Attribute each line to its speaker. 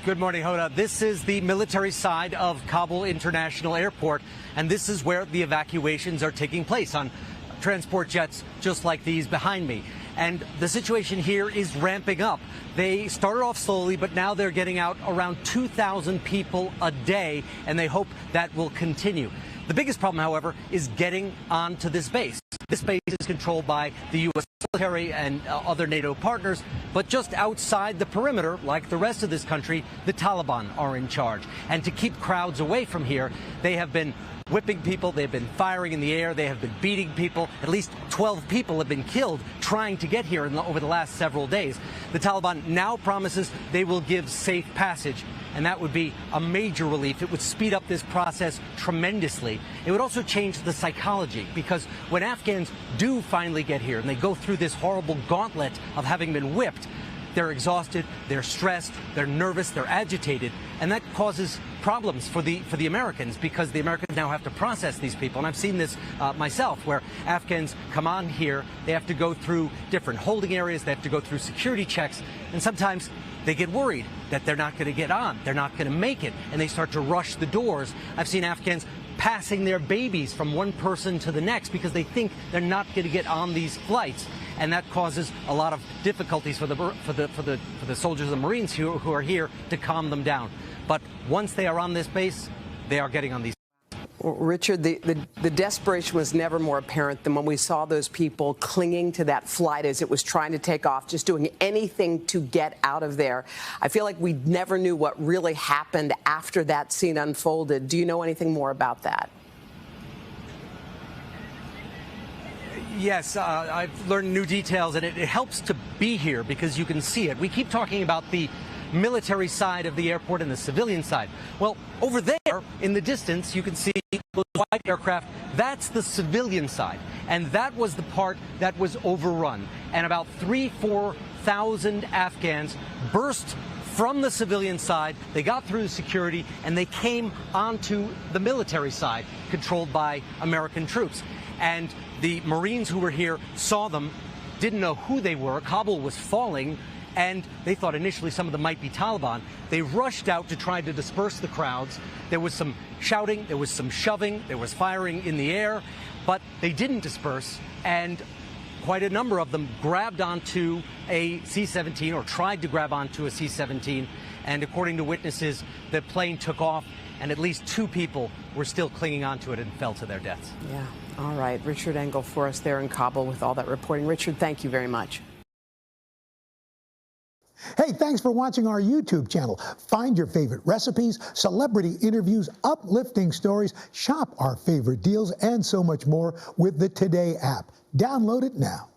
Speaker 1: Good morning, Hoda. This is the military side of Kabul International Airport, and this is where the evacuations are taking place on transport jets just like these behind me. And the situation here is ramping up. They started off slowly, but now they're getting out around 2,000 people a day, and they hope that will continue. The biggest problem, however, is getting onto this base. This base is controlled by the U.S. military and other NATO partners, but just outside the perimeter, like the rest of this country, the Taliban are in charge. And to keep crowds away from here, they have been whipping people, they've been firing in the air, they have been beating people. At least 12 people have been killed trying to get here over the last several days. The Taliban now promises they will give safe passage, and that would be a major relief. It would speed up this process tremendously. It would also change the psychology, because when Afghans do finally get here and they go through this horrible gauntlet of having been whipped, they're exhausted, they're stressed, they're nervous, they're agitated, and that causes problems for the Americans, because the Americans now have to process these people. And I've seen this myself, where Afghans come on here, they have to go through different holding areas, they have to go through security checks, and sometimes they get worried that they're not going to get on, they're not going to make it, and they start to rush the doors. I've seen Afghans passing their babies from one person to the next because they think they're not going to get on these flights, and that causes a lot of difficulties for the soldiers and Marines who are here to calm them down. But once they are on this base, they are getting on these.
Speaker 2: Richard, the desperation was never more apparent than when we saw those people clinging to that flight as it was trying to take off, just doing anything to get out of there. I feel like we never knew what really happened after that scene unfolded. Do you know anything more about that?
Speaker 1: Yes, I've learned new details, and it helps to be here because you can see it. We keep talking about the military side of the airport and the civilian side. Well, over there in the distance, you can see those white aircraft. That's the civilian side, and that was the part that was overrun. And about 4,000 Afghans burst from the civilian side. They got through the security, and they came onto the military side, controlled by American troops. And the Marines who were here saw them, didn't know who they were. Kabul was falling, and they thought initially some of them might be Taliban. They rushed out to try to disperse the crowds. There was some shouting, there was some shoving, there was firing in the air, but they didn't disperse, and quite a number of them grabbed onto a C-17 or tried to grab onto a C-17, and according to witnesses, the plane took off, and at least 2 people were still clinging onto it and fell to their deaths.
Speaker 2: Yeah. All right. Richard Engel for us there in Kabul with all that reporting. Richard, thank you very much.
Speaker 3: Hey, thanks for watching our YouTube channel. Find your favorite recipes, celebrity interviews, uplifting stories, shop our favorite deals, and so much more with the Today app. Download it now.